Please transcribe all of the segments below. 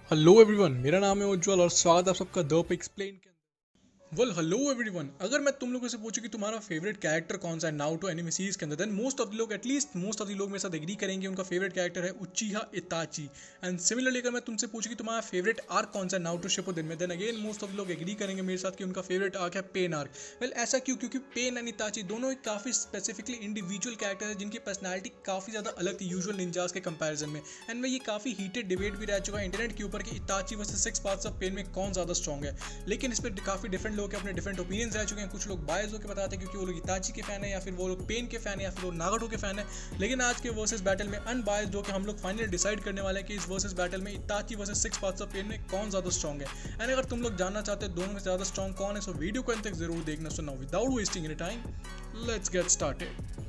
Hello everyone, मेरा नाम है उज्जवल और स्वागत है आप सबका द पे एक्सप्लेन के अंदर। हेलो एवरीवन, अगर मैं तुम लोगों से पूछूं कि तुम्हारा फेवरेट कैरेक्टर कौन सा है नारुतो एनिमे सीरीज के अंदर, देन मोस्ट ऑफ द लोग, एटलीस्ट मोस्ट ऑफ द लोग मेरे साथ एग्री करेंगे उनका फेवरेट कैरेक्टर है उचिहा इताची। एंड सिमिलरली अगर मैं तुमसे पूछूं कि तुम्हारा फेवरेट आर्क कौन सा है नारुतो शिपुडेन में, then again most of the लोग एग्री करेंगे मेरे साथ कि उनका फेवरेट आर्क है पेन आर्क। वेल ऐसा क्यों? क्योंकि पेन एंड इताची दोनों एक काफ़ी स्पेसिफिकली इंडिविजुअल कैरेक्टर है जिनकी पर्सनैलिटी काफ़ी ज़्यादा अलग थी यूजुअल निंजास के कंपैरिजन में। एंड में ये काफ़ी हीटेड डिबेट भी रह चुका है इंटरनेट के ऊपर कि Itachi versus six parts of pain में कौन ज़्यादा स्ट्रॉन्ग है। लेकिन इस पर काफ़ी डिफरेंट लोग अपने डिफरेंट ओपिनियंस रह चुके हैं। कुछ लोग बायस होकर बताते हैं क्योंकि वो लोग इताची के फैन है, या फिर वो लोग पेन के फैन है, या फिर वो नागाटो के फैन है। लेकिन आज के वर्सेस बैटल में अनबायस्ड होकर हम लोग फाइनली डिसाइड करने वाले हैं कि इस वर्सेस बैटल में Itachi versus six parts of pain में कौन ज़्यादा स्ट्रॉन्ग है। एंड अगर तुम लोग जानना चाहते हो दोनों में ज़्यादा स्ट्रॉन्ग कौन है, सो वीडियो को अंत तक जरूर देखना। So now without wasting any time, let's get started.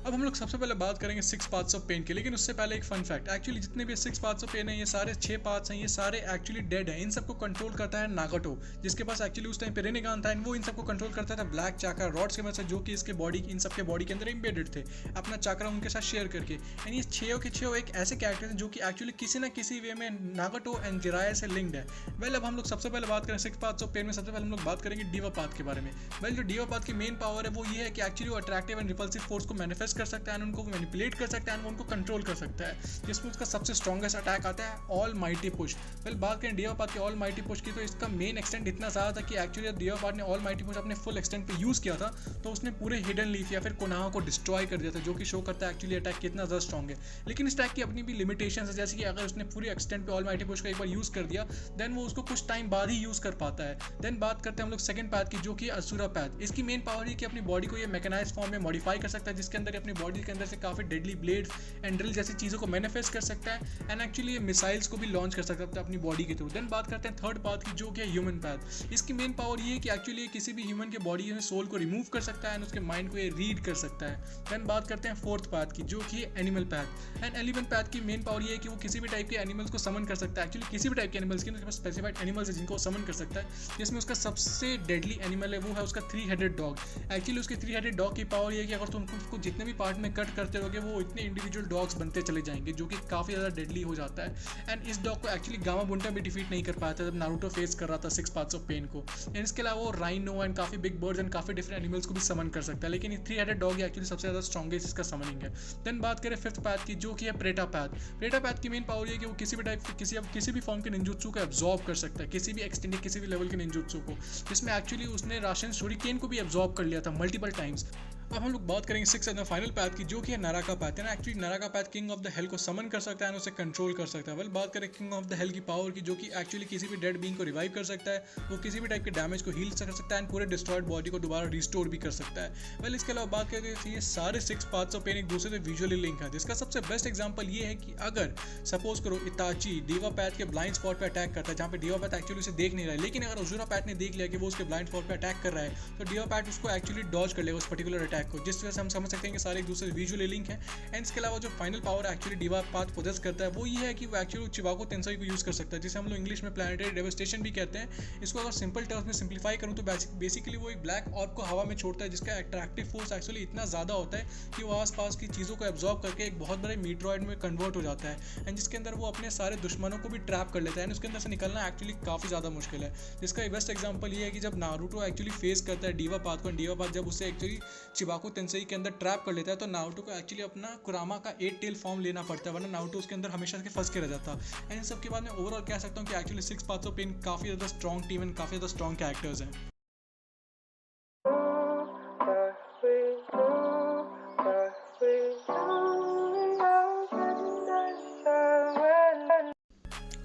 अब हम लोग सबसे पहले बात करेंगे सिक्स पार्ट्स ऑफ पेन के, लेकिन उससे पहले एक फन फैक्ट। एक्चुअली जितने भी सिक्स पार्ट्स ऑफ पेन है, ये सारे 6 पार्ट्स हैं, ये सारे एक्चुअली डेड हैं। इन सबको कंट्रोल करता है नागाटो, जिसके पास एक्चुअली उस टाइम पे रेनेगान था। वो इन सबको कंट्रोल करता था ब्लैक चाकरा रॉड्स के मदद से, जो कि इसके बॉडी इन सबके बॉडी के अंदर एम्बेडेड थे, अपना चाकरा उनके साथ शेयर करके। एंड ये 6 के 6 एक ऐसे कैरेक्टर हैं जो कि एक्चुअली किसी ना किसी वे में नागाटो एंड जिराया से लिंक्ड है। वेल अब हम लोग सबसे पहले बात करें सिक्स पार्ट्स ऑफ पेन में, सबसे पहले हम लोग बात करेंगे डीवा पाथ के बारे में। वेल जो डीवा पाथ की मेन पावर है वो ये है कि एक्चुअली वो अट्रैक्टिव एंड रिपल्सिव फोर्स को मैनिफेस्ट कर सकता है, उनको मैनिपुलेट कर सकता है, वो उनको कंट्रोल कर सकता है, जिसमें उसका सबसे स्ट्रॉन्गेस्ट अटैक आता है ऑल माइटी पुश। वेल बात करें डीवा पाथ के ऑल माइटी पुश की, तो इसका मेन एक्सटेंट इतना ज़्यादा था कि एक्चुअली डीवा पाथ ने ऑल माइटी पुश अपने फुल एक्सटेंट पे यूज़ किया था, तो उसने पूरे हिडन लीफ या फिर कोनाहा को डिस्ट्रॉय कर दिया था, जो कि शो करता है एक्चुअली अटैक कितना ज़्यादा स्ट्रॉन्ग है। लेकिन इस अटैक की अपनी भी लिमिटेशन है, जैसे कि अगर उसने पूरे एक्सटेंट पे ऑल माइटी पुश का एक बार यूज़ कर दिया, देन वो उसको कुछ टाइम बाद ही यूज़ कर पाता है। देन बात करते हैं हम लोग सेकंड पैथ की, जो कि असुरा पैथ। इसकी मेन पावर है कि अपनी बॉडी को ये मैकेनाइज्ड फॉर्म में मॉडिफाई कर सकता है, जिसके अंदर अपनी बॉडी के अंदर से काफ़ी डेडली ब्लेड एंड ड्रिल जैसी चीज़ों को मैनिफेस्ट कर सकता है, एंड एक्चुअली ये मिसाइल्स को भी लॉन्च कर सकता है अपनी बॉडी के थ्रू। देन बात करते हैं थर्ड पाथ की, जो कि है ह्यूमन पैथ। इसकी मेन पावर ये है कि एक्चुअली किसी भी ह्यूमन के बॉडी में सोल को रिमूव कर सकता है एंड उसके माइंड को ये रीड कर सकता है। देन बात करते हैं फोर्थ पाथ की, जो कि है animal path. And element path की मेन पावर ये है कि वो किसी भी टाइप के एनिमल्स को समन कर सकता है, एक्चुअली किसी भी टाइप के एनिमल्स की, उसके पास स्पेसिफाइड एनिमल्स है जिनको समन कर सकता है, जिसमें उसका सबसे डेडली एनिमल है वो है उसका 3 हेडेड डॉग। एक्चुअली उसके 3 हेडेड डॉग की पावर ये है कि अगर तुम उसको जितने भी पार्ट में कट करते रहोगे, वो इतने इंडिविजुअल डॉग्स बनते चले जाएंगे, जो कि काफ़ी ज़्यादा डेडली हो जाता है। एंड इस डॉग को एक्चुअली गामा बुंटा भी डिफीट नहीं कर पाया था जब नारुतो फेस कर रहा था सिक्स पार्ट्स ऑफ पेन को। एंड इसके अलावा वो राइनो एंड काफ़ी बिग बर्ड्स एंड काफ़ी डिफरेंट एनिमल्स को भी समन कर सकता है, लेकिन 3 हेडेड डॉग एक्चुअली सबसे ज़्यादा स्ट्रॉन्गेस्ट इसका समनिंग है। देन बात करें फिफ्थ पैथ की, जो कि है प्रेटा पैथ। प्रेटा पैथ की मेन पावर ये है कि वो किसी भी टाइप किसी भी फॉर्म के निंजुत्सु को एब्जॉर्ब कर सकता है, किसी भी एक्सटेंडेड किसी भी लेवल के निंजुत्सु को, जिसमें एक्चुअली उसने राशन शूरिकेन को भी एब्जॉर्ब कर लिया था मल्टीपल टाइम्स। अब हम लोग बात करेंगे सिक्स एंड फाइनल पैथ की, जो कि है नाराका पैथ है ना। Actually Naraka path king of the hell को समन कर सकता है, उसे कंट्रोल कर सकता है। वेल बात करें किंग ऑफ द हेल की पावर की, जो कि एक्चुअली किसी भी डेड बीइंग को रिवाइव कर सकता है, वो किसी भी टाइप के डैमेज को हील कर सकता है, एंड पूरे डिस्ट्रॉयड बॉडी को दोबारा रिस्टोर भी कर सकता है। वेल इसके अलावा बात करें तो ये सारे सिक्स पाथ्स ऑफ पेन एक दूसरे से विजुअली लिंक है, जिसका सबसे बेस्ट एग्जाम्पल ये है कि अगर सपोज करो इताची डीवा पैथ के ब्लाइंड स्पॉट पर अटैक करता है, जहाँ पे डीवा पैथ एक्चुअली उसे देख नहीं रहा है, लेकिन अगर अजुरा पैथ ने देख लिया कि वो उसके ब्लाइंड स्पॉट पर अटैक कर रहा है, तो डीवा पैथ उसको एक्चुअली डॉज कर लेगा उस पर्टिकुलर अटैक को, जिस वजह से हम समझ सकते हैं कि सारे एक दूसरे विजुअली लिंक है। एंड इसके अलावा जो final power actually Deva path possess करता है वो ये है कि वो एक्चुअली चिबाको तेंसाई को यूज कर सकता है, जिसे हम लोग इंग्लिश में प्लैनेटरी डेवास्टेशन भी कहते हैं। इसको अगर सिंपल टर्म्स में सिंप्लीफाई करूँ तो बेसिकली वो एक ब्लैक ऑर्ब को हवा में छोड़ता है, जिसका अट्रैक्टिव फोर्स एक्चुअली इतना ज़्यादा होता है कि वो आसपास की चीज़ों को एब्जॉर्ब करके एक बहुत बड़े मीटरॉइड में कन्वर्ट हो जाता है, एंड जिसके अंदर वो अपने सारे दुश्मनों को भी ट्रैप कर लेता है, एंड उसके अंदर से निकलना एक्चुअली काफ़ी ज़्यादा मुश्किल है। जिसका बेस्ट एग्जाम्पल ये है कि जब नारुतो एक्चुअली फेस करता है डीवा पाथ को, डीवा पाथ जब उसे एक्चुअली चिबाको तेंसाई के अंदर ट्रैप कर लेता है, तो नारुतो को एक्चुअली अपना कुरामा का 8 टेल फॉर्म लेना पड़ता है, वरना नारुतो उसके अंदर हमेशा के फंस के रह जाता। एंड इन सब के बाद मैं ओवरऑल कह सकता हूँ कि actually six paths of pain काफ़ी ज़्यादा स्ट्रॉन्ग टीम एंड काफ़ी ज़्यादा स्ट्रॉन्ग कैरेक्टर्स हैं।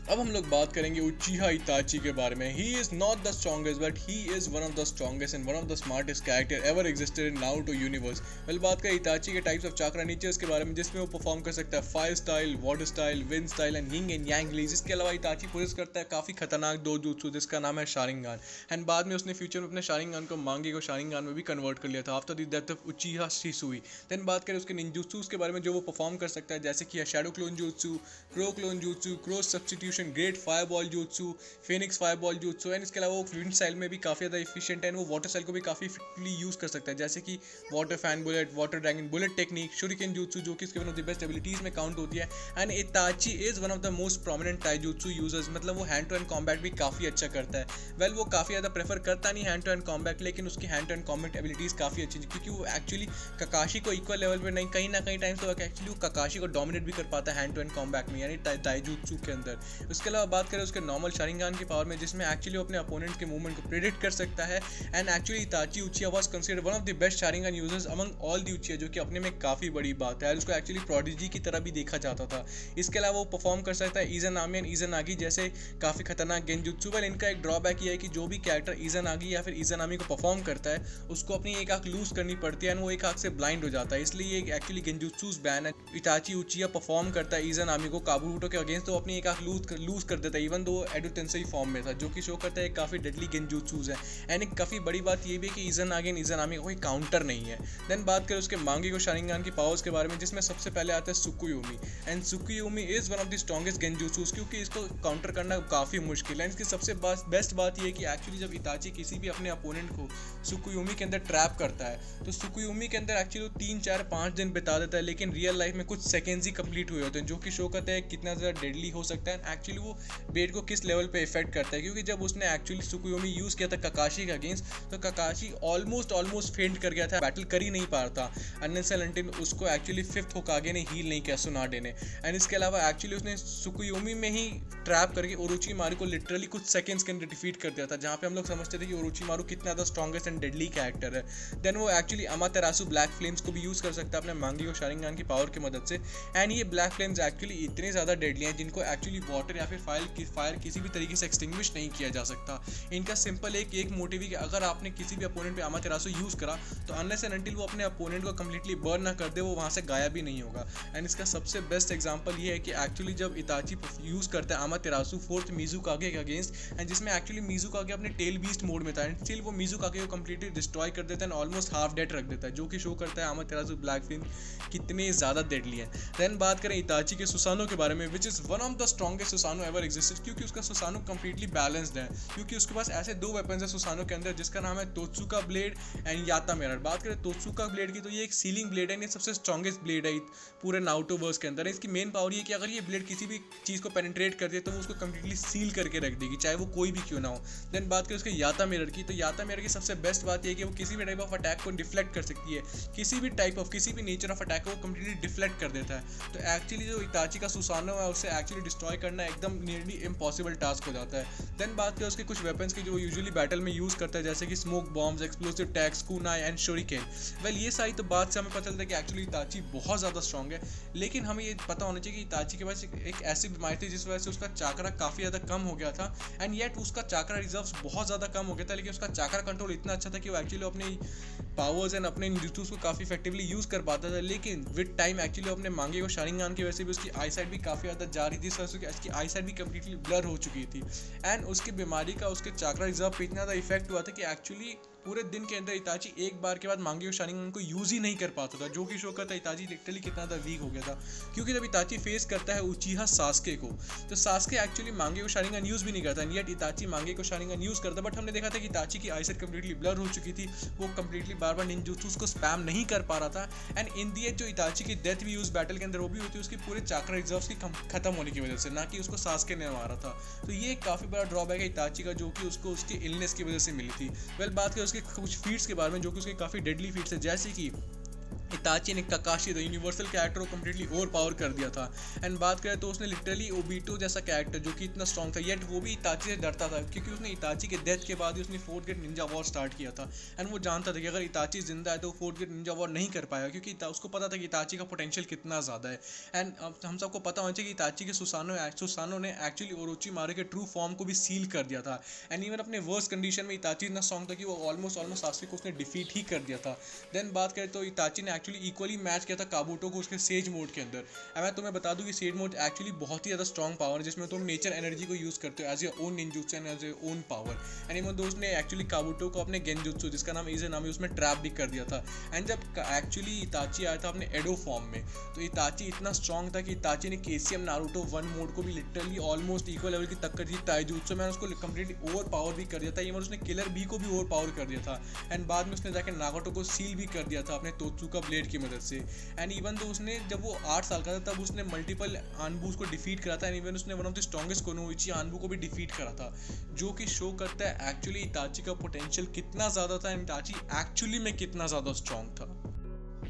अब हम लोग बात करेंगे उचिहा इताची के बारे में। He is not the strongest but he is one of the strongest and one of the smartest character ever existed in Naruto universe. Well बात करें इताची के टाइप्स ऑफ चाक्रा नेचर्स के बारे में, जिसमें वो परफॉर्म कर सकता है fire style, water style, wind style and yin and yang release. इसके अलावा इताची पोजेस करता है काफ़ी खतरनाक दो jutsu, जिसका नाम है शारिंगान। एंड बाद में उसने फ्यूचर में अपने शारिंगान को मांगे को शारिंगान में भी कन्वर्ट कर लिया था after the death of Uchiha Shisui. Then बात करें उसके निंजुत्सुस के बारे में जो वो परफॉर्म कर सकता है, जैसे कि shadow clone jutsu, crow clone jutsu, crow substitution, great fire ball jutsu, Phoenix fire ball jutsu, and इसके अलावा वो विंड स्टाइल में भी काफ़ी ज़्यादा एफिशिएंट है, एंड वो वाटर स्टाइल को भी काफ़ी इफेक्टिवली यूज़ कर सकता है, जैसे कि water fan bullet, water dragon bullet technique, shuriken jutsu जो कि इसके one of the best abilities में काउंट होती है। And Itachi is one of the most prominent taijutsu users, मतलब वो हैंड टू हैंड कॉम्बैट भी काफ़ी अच्छा करता है। वेल वो काफ़ी ज़्यादा प्रेफर करता नहीं हैंड टू हैंड कॉम्बैट, लेकिन उसकी hand to hand combat abilities काफ़ी अच्छी थी, क्योंकि वो एक्चुअली ककाशी को इक्वल लेवल पे नहीं, कहीं ना कहीं टाइम तो एक्चुअली वो ककाशी को डोमिनेट भी कर पाता है हैंड टू हैंड कॉम्बैट में, यानी ताइजुत्सु के अंदर। उसके अलावा बात करें उसके नॉर्मल शारिंगान की पावर में, जिसमें एक्चुअली वो अपने अपोनेंट के मूवमेंट को प्रेडिक्ट कर सकता है। And actually Itachi Uchiha was considered one of the best sharingan users among all the Uchiha, जो कि अपने में काफ़ी बड़ी बात है, उसको एक्चुअली प्रोडिजी की तरह भी देखा जाता था। इसके अलावा वो परफॉर्म कर सकता है इज़नामी एंड इज़नागी जैसे काफ़ी खतरनाक गेंजुत्सु। वेल इनका एक ड्रॉबैक ये है कि जो भी कैरेक्टर इज़नागी या फिर इज़नामी को परफॉर्म करता है उसको अपनी एक आंख लूज करनी पड़ती है, एंड वो एक आंख से ब्लाइंड हो जाता है, इसलिए ये एक्चुअली गेंजुत्सुस बैन है। इताची उचिया परफॉर्म करता है इज़नामी को काबुरुटो के अगेंस्ट, तो अपनी एक आंख लूज कर देता है, इवन दो एडो टेंसेई फॉर्म में था, जो कि शो करता है काफ़ी डेडली गेंजुत्सुस है। एंड एक काफ़ी बड़ी बात ये भी है कि इज़नागी एंड इज़नामी का कोई काउंटर नहीं है। देन बात करें उसके मांगेको शारिंगान की पावर्स के बारे में, जिसमें सबसे पहले आता है Tsukuyomi, and Tsukuyomi is one of the strongest genjutsus, क्योंकि इसको काउंटर करना काफ़ी मुश्किल है। इसकी सबसे बेस्ट बात यह है कि एक्चुअली जब इताची किसी भी अपने अपोनेंट को सुकुयोमी के अंदर ट्रैप करता है तो सुकुयोमी के अंदर एक्चुअली 3, 4, 5 दिन बिता देता है, लेकिन रियल लाइफ में कुछ सेकेंड्स ही कंप्लीट हुए होते हैं, जो कि शो करता है कितना ज़्यादा डेडली हो सकता है एक्चुअली वो बेट को किस लेवल पे इफेक्ट करता है। क्योंकि जब उसने एक्चुअली सुकुयोमी यूज़ किया था ककाशी के अगेंस्ट, तो ककाशी ऑलमोस्ट फेंट कर गया था, बैटल कर ही नहीं पा रहा था अनलेस एंड अनटिल उसको एक्चुअली 5th होकागे ने हील नहीं किया सुनाडे ने। एंड इसके अलावा एक्चुअली उसने सुकुयोमी में ही ट्रैप करके ओरोचिमारू को लिटरली कुछ सेकंड्स के अंदर डिफीट कर दिया था, जहाँ पे हम लोग समझते थे कि ओरोचिमारू कितना ज़्यादा स्ट्रॉन्गेस्ट एंड डेडली कैरेक्टर है। देन वो एक्चुअली अमातेरासु ब्लैक फ्लेम्स को भी यूज़ कर सकता है अपने मांगेको शारिंगान की पावर की मदद से। एंड ये ब्लैक फ्लेम्स एक्चुअली इतने ज़्यादा डेडली हैं जिनको एक्चुअली वाटर या फिर फायर किसी भी तरीके से एक्सटिंग्विश नहीं किया जा सकता। इनका सिंपल एक मोटिव है कि अगर आपने किसी भी अपोनेंट पे अमातेरासु यूज़ करा तो अनलेस एंड अनटिल वो अपने अपोनेंट को कम्प्लीटली बर्न ना कर दे, वो वहाँ से गायब भी नहीं होगा। एंड इसका सबसे बेस्ट एग्जाम्पल ये है कि एक्चुअली जब इताची यूज़ करता है अमातेरासु 4th मिज़ुकागे के अगेंस्ट, एंड जिसमें एक्चुअली मिज़ुकागे अपने टेल बीस्ट मोड में था, एंड स्टिल वो मिज़ुकागे को कम्प्लीटली डिस्ट्रॉय कर देता है एंड ऑलमोस्ट हाफ डेड रख देता है, जो कि शो करता है अमातेरासु ब्लैक फ्लेम कितने ज़्यादा डेडली है। देन बात करें इताची के सुसानो के बारे में, which is one of the strongest Susanoo ever existed, क्योंकि उसका सुसानो कम्प्लीटली बैलेंस्ड है, क्योंकि उसके पास ऐसे 2 वेपन्स है सुसानो के अंदर, जिसका नाम है तोत्सुका ब्लेड एंड याता मिरर। बात करें तोत्सुका ब्लेड की, तो ये एक सीलिंग ब्लेड है, ये सबसे स्ट्रॉन्गेस्ट ब्लेड है पूरे नारुतो वर्स के अंदर। इसकी मेन पावर ये कि अगर ये ब्लेड किसी भी चीज़ को पेनिट्रेट करती है तो वो उसको कम्प्लीटली सील करके रख देगी, चाहे वो कोई भी क्यों ना हो। देन बात करें उसके याता मिरर की, तो याता मिरर की सबसे बेस्ट बात ये है कि वो किसी भी टाइप ऑफ अटैक को डिफ्लेक्ट कर सकती है, किसी भी नेचर ऑफ अटैक को वो कम्प्लीटली डिफ्लेक्ट कर देता है। तो एक्चुअली जो इताची का सुसानो है उसे एक्चुअली डिस्ट्रॉय करना एकदम नियरली इम्पॉसिबल टास्क हो जाता है। देन बात करें उसके कुछ वेपन्स की जो यूजुअली बैटल में यूज़ करता है, जैसे कि smoke bombs, explosive tags, kunai and shuriken. Well ये सारी तो बात से हमें पता चलता है कि एक्चुअली इताची बहुत ज़्यादा स्ट्रॉन्ग है, लेकिन हमें ये पता होना चाहिए कि इताची के पास एक ऐसी बीमारी थी जिस वजह से उसका चाकरा काफ़ी ज़्यादा कम हो गया था, एंड येट उसका चाकरा रिजर्व्स बहुत ज़्यादा कम हो गया था, लेकिन उसका चाकरा कंट्रोल इतना अच्छा था कि वो एक्चुअली अपनी पावर्स एंड अपने ninjutsus को काफ़ी इफेक्टिवली यूज़ कर पाता था। लेकिन विद टाइम एक्चुअली अपने मांगेको शारिंगान की वजह से भी उसकी आई साइट भी काफ़ी ज़्यादा जा रही थी, इस वजह से उसकी आई साइट भी कम्प्लीटली ब्लर हो चुकी थी, एंड उसकी बीमारी का उसके चाकरा रिजर्व पे इतना ज़्यादा इफेक्ट हुआ था कि एक्चुअली पूरे दिन के अंदर इताची एक बार के बाद मांगेको शारिंगान को यूज़ ही नहीं कर पाता था, जो कि शो करता है इताची लिटरली कितना ज़्यादा वीक हो गया था। क्योंकि जब इताची फेस करता है उचीहा सास्के को, तो सास्के एक्चुअली मांगेको शारिंगान यूज़ भी नहीं करता, येट इताची मांगेको शारिंगान यूज़ करता। बट हमने देखा था कि इताची की आई साइट कम्प्लीटली ब्लर हो चुकी थी, वो कम्प्लीटली बार बार ninjutsus को स्पैम नहीं कर पा रहा था, एंड इन दी एंड जो इताची की डेथ भी उस बैटल के अंदर वो भी होती है उसकी पूरे चाकरा रिजर्व्स की खत्म होने की वजह से, ना कि उसको सास्के ने मारा था। तो ये एक काफ़ी बड़ा ड्रॉबैक है इताची का, जो कि उसको उसकी इलनेस की वजह से मिली थी। वेल बात करें उसके कुछ फीट्स के बारे में, जो कि उसके काफ़ी डेडली फीट्स है, जैसे कि इताची ने ककाशी द यूनिवर्सल कैरेक्टर को कम्प्लीटली ओवर पावर कर दिया था। एंड बात करें तो उसने लिटरली ओबीटो जैसा कैरेक्टर जो कि इतना स्ट्रॉन्ग था, येट वो भी इताची से डरता था, क्योंकि उसने इताची के डेथ के बाद ही उसने 4th grade Ninja war start किया था, एंड वो जानता था कि अगर इताची जिंदा है तो वो 4th ग्रेड निंजा वॉर नहीं कर पाएगा, क्योंकि उसको पता था कि इताची का पोटेंशियल कितना ज़्यादा है। एंड हम सबको पता होना चाहिए कि इताची के सुसानो ने एक्चुअली ओरोचिमारू के ट्रू फॉर्म को भी सील कर दिया था, एंड इवन अपने वर्स्ट कंडीशन में इताची इतना स्ट्रॉन्ग था कि वो ऑलमोस्ट सास्के को उसने डिफीट ही कर दिया था। देन बात करें तो इताची ने एक्चुअली इक्वली मैच किया था काबूटो को उसके सेज मोड के अंदर। अब मैं तुम्हें बता दूं कि सेज मोड एक्चुअली बहुत ही ज़्यादा स्ट्रॉन्ग पावर है जिसमें तुम नेचर एनर्जी को यूज़ करते हो as your own ninjutsu and as your own power. And even दोस्त ने एक्चुअली काबूटो को अपने गेंजुत्सु जिसका नाम इज़ेनामी उसमें ट्रैप भी कर दिया था। एंड जब एक्चुअली इताची आया था अपने एडो फॉर्म में, तो इताची इतना स्ट्रॉन्ग था कि इताची ने केसीएम नारुतो 1 मोड को भी लिटरली ऑलमोस्ट इक्वल लेवल की टक्कर दी ताइजुत्सु में, उसको कंप्लीटली ओवर पावर भी कर दिया था। इवन उसने किलर बी को भी ओवर पावर कर दिया था। एंड बाद में उसने जाकर नागाटो को सील भी कर दिया था अपने तोत्सुका ब्लेड की मदद से। एंड इवन तो उसने जब वो 8 साल का था तब उसने मल्टीपल आनबूस को डिफीट करा था। एंड इवन उसने वन ऑफ द स्ट्रॉन्गेस्ट कोनोइची आनबू को भी डिफीट करा था, जो कि शो करता है एक्चुअली इताची का पोटेंशियल कितना ज़्यादा था एंड इताची एक्चुअली में कितना ज़्यादा स्ट्रॉन्ग था।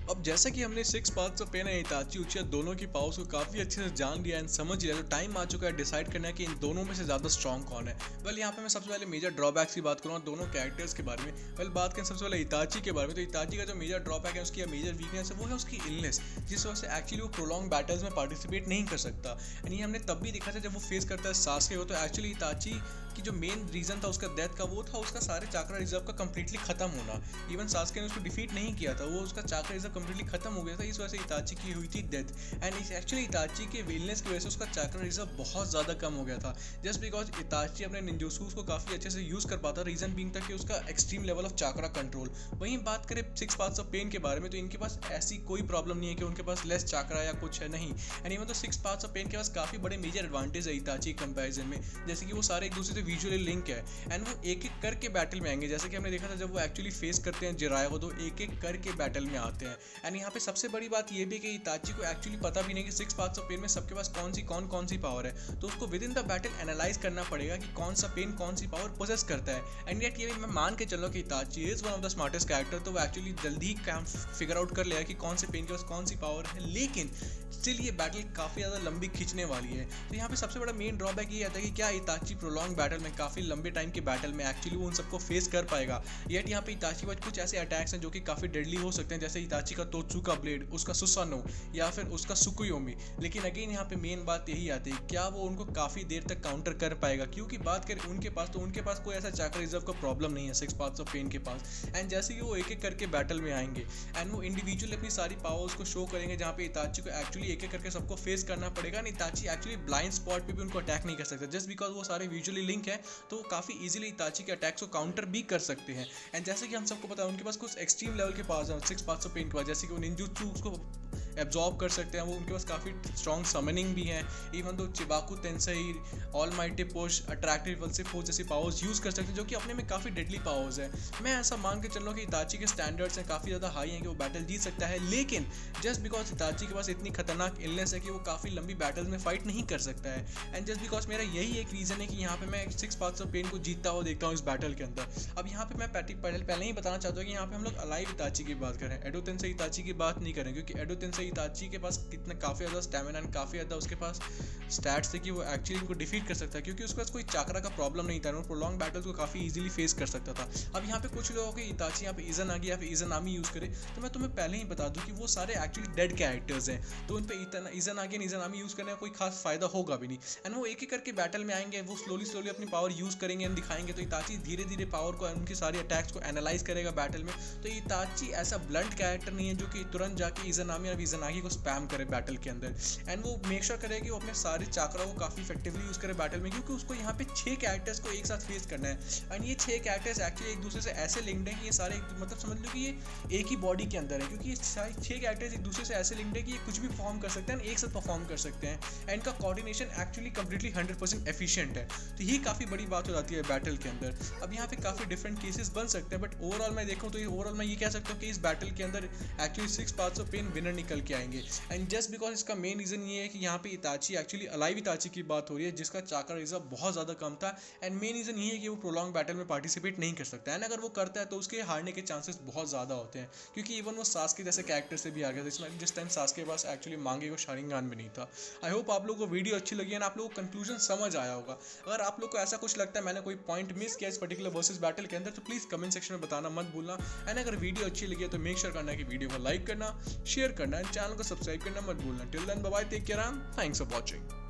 अब जैसा कि हमने 6 parts of Pain and Itachi Uchiha दोनों की पावर्स को काफ़ी अच्छे से जान लिया एंड समझ लिया, तो टाइम आ चुका है डिसाइड करना है कि इन दोनों में से ज़्यादा स्ट्रॉन्ग कौन है। वेल यहाँ पे मैं सबसे पहले मेजर ड्रॉबैक्स की बात करूँगा दोनों कैरेक्टर्स के बारे में। वेल बात करें सबसे पहले इताची के बारे में, तो इताची का जो मेजर ड्रॉबैक है, उसकी मेजर वीकनेस है वो है उसकी इलनेस, जिस वजह से एक्चुअली वो प्रोलॉन्ग बैटल्स में पार्टिसिपेट नहीं कर सकता। एंड ये हमने तब भी देखा था जब वो फेस करता है सास्के को। तो एक्चुअली इताची की जो मेन रीज़न था उसका डेथ का, वो था उसका सारे चाक्रा रिजर्व का कंप्लीटली खत्म होना। इवन सास्के ने उसको डिफीट नहीं किया था, वो उसका चाक्रा रिजर्व कंप्लीटली खत्म हो गया था, इस वजह से इताची की हुई थी डेथ। एंड एक्चुअली इताची के विलनेस की वजह से उसका चाक्रा रिजर्व बहुत ज़्यादा कम हो गया था, जस्ट बिकॉज इताची अपने निंजुत्सु को काफ़ी अच्छे से यूज़ कर पाता। रीज़न बीइंग था कि उसका extreme level of chakra control. वहीं बात करें 6 पार्ट्स ऑफ पेन के बारे में, तो इनके पास ऐसी कोई प्रॉब्लम नहीं है कि उनके पास लेस चाक्रा या कुछ है, नहीं। एंड इवन तो 6 पार्ट्स ऑफ पेन के पास काफ़ी बड़े मेजर एडवांटेज है इताची कंपैरिजन में, जैसे कि वो सारे एक दूसरे से विजुअली लिंक है एंड वो एक एक करके बैटल में आएंगे। जैसे कि हमने देखा था जब वो एक्चुअली फेस करते हैं जिराया को, तो एक एक करके बैटल में आते हैं। एंड यहाँ पे सबसे बड़ी बात ये भी कि इताची को एक्चुअली पता भी नहीं कि 6 पार्ट्स ऑफ पेन में सबके पास कौन सी पावर है, तो उसको with in the battle analyse करना पड़ेगा कि कौन सा पेन कौन सी पावर पोजेस करता है। एंड येट ये मैं मान के चलो कि इताची is one of the smartest character, तो वो एक्चुअली जल्दी ही फिगर आउट कर लेगा कि कौन से पेन के पास कौन सी पावर है, लेकिन स्टिल ये बैटल काफ़ी ज़्यादा लंबी खींचने वाली है। तो यहाँ पे सबसे बड़ा मेन ड्रॉबैक ये आता है कि क्या इताची प्रोलॉन्ग बैटल में, काफ़ी लंबे टाइम के बैटल में एक्चुअली वो उन सबको फेस कर पाएगा। येट यहाँ पे इताची पर कुछ ऐसे अटैक्स हैं जो कि काफ़ी डेडली हो सकते हैं, जैसे इताची का तोत्सुका ब्लेड, उसका सुसानो या फिर उसका सुकुयोमी। लेकिन अगेन यहाँ पे मेन बात यही आती है, क्या वो उनको काफ़ी देर तक काउंटर कर पाएगा, क्योंकि बात करें उनके पास कोई ऐसा चाक्रा रिजर्व का प्रॉब्लम नहीं है 6 पार्ट्स ऑफ पेन के पास। एंड जैसे कि वो एक एक करके बैटल में आएंगे एंड वो इंडिविजुअली अपनी सारी पावर्स को शो करेंगे, जहाँ पे इताची को एक्चुअली एक एक करके सबको फेस करना पड़ेगा। एंड इताची एक्चुअली ब्लाइंड स्पॉट पे भी उनको अटैक नहीं कर सकता, जस्ट बिकॉज वो सारे विजुअली लिंक है, तो वो काफ़ी इजीली इताची के अटैक्स को काउंटर भी कर सकते हैं। एंड जैसे कि हम सबको पता है उनके पास कुछ एक्सट्रीम लेवल के पास है 6 पार्ट्स ऑफ पेन के पास, जैसे कि वो निंजुत्सु उसको एब्जॉर्ब कर सकते हैं, वो उनके पास काफ़ी स्ट्रॉन्ग समनिंग भी है। इवन तो Chibaku Tensei, all mighty push, attractive repulsive force जैसी पावर्स यूज़ कर सकते हैं, जो कि अपने में काफ़ी डेडली पावर्स है। मैं ऐसा मान के चल रहा हूँ कि इताची के स्टैंडर्ड्स हैं काफ़ी ज़्यादा हाई हैं कि वो बैटल जीत सकता है, लेकिन जस्ट बिकॉज इताची के पास इतनी खतरनाक इलनेस है कि वो काफ़ी लंबी बैटल्स में फाइट नहीं कर सकता है। एंड जस्ट बिकॉज मेरा यही एक रीज़न है कि यहाँ पे मैं 6 पार्ट्स ऑफ पेन को जीतता हुआ देखता हूँ इस बैटल के अंदर। अब यहाँ पे मैं पहले ही बताना चाहता हूँ कि यहाँ पे हम लोग अलाइव इताची की बात करें, एडो तेंसेई इताची की बात नहीं करें, क्योंकि एडो तेंसेई इताची के पास कितना काफ़ी ज़्यादा स्टैमिना एंड काफ़ी ज़्यादा उसके पास स्टैट्स थे कि वो एक्चुअली इनको डिफीट कर सकता है, क्योंकि उसके पास कोई चाक्रा का प्रॉब्लम नहीं था, वो प्रोलॉन्ग बैटल्स को काफ़ी इजीली फेस कर सकता था। अब यहाँ पे कुछ लोगों के इताची यहाँ पे इज़नागी या फिर इज़नामी यूज़ करे, तो मैं तुम्हें पहले ही बता दूँ कि वो सारे एक्चुअली डेड कैरेक्टर्स हैं, तो उन पर इज़नागी एंड इज़नामी यूज़ करने का कोई खास फायदा होगा भी नहीं। एंड वो एक एक करके बैटल में आएंगे, वो स्लोली अपनी पावर यूज़ करेंगे एंड दिखाएंगे, तो इताची धीरे धीरे पावर को, उनके सारे अटैक्स को एनालाइज करेगा बैटल में। तो इताची ऐसा ब्लंट कैरेक्टर नहीं है जो कि तुरंत जाके इज़नामी और इज़नागी को स्पैम करे बैटल के अंदर। एंड वो मेक श्योर करे कि वो अपने सारे चाक्रा को काफ़ी इफेक्टिवली यूज़ करे बैटल में, क्योंकि उसको यहाँ पे 6 कैरेक्टर्स को एक साथ फेस करना है। एंड ये 6 कैरेक्टर्स एक्चुअली एक दूसरे से ऐसे लिंक्ड हैं कि ये सारे मतलब समझ लो कि ये एक ही बॉडी के अंदर है, क्योंकि ये 6 कैरेक्टर्स एक दूसरे से ऐसे लिंक्ड है कि ये कुछ भी फॉर्म कर सकते हैं, एक साथ परफॉर्म कर सकते हैं। एंड इनका कोऑर्डिनेशन एक्चुअली कंप्लीटली 100% एफिशिएंट है, तो ये काफ़ी बड़ी बात हो जाती है बैटल के अंदर। अब यहाँ पे काफ़ी डिफरेंट केसेस बन सकते हैं, बट ओवरऑल मैं देखूँ तो ओवरऑल मैं ये कह सकता हूँ कि इस बैटल के अंदर actually 6 parts of pain winner निकल के आएंगे। एंड जस्ट बिकॉज इसका मेन रीज़न ये है कि यहाँ पे इताची एक्चुअली अलाइव इताची की बात हो रही है, जिसका चाक्रा रिजर्व बहुत ज़्यादा कम था। एंड मेन रीज़न ये है कि वो प्रोलॉन्ग बैटल में पार्टिसिपेट नहीं कर सकता है, एंड अगर वो करता है तो उसके हारने के चांसेस बहुत ज़्यादा होते हैं, क्योंकि इवन वो सास्के जैसे कैरेक्टर से भी आ गया था जिस टाइम सास्के के पास एक्चुअली मांगे को शारिंगान भी नहीं था। आई होप आप लोगों को वीडियो अच्छी लगी एंड आप लोगों को कंक्लूजन समझ आया होगा। अगर आप लोग को ऐसा कुछ लगता है मैंने कोई पॉइंट मिस किया इस पर्टिकुलर वर्सेस बैटल के अंदर, तो प्लीज़ कमेंट सेक्शन में बताना मत भूलना। एंड अगर वीडियो अच्छी लगी है तो मेक श्योर करना कि वीडियो को लाइक करना, शेयर करना एंड चैनल को सब्सक्राइब करना मत भूलना। Till then bye bye, take care and thanks for watching.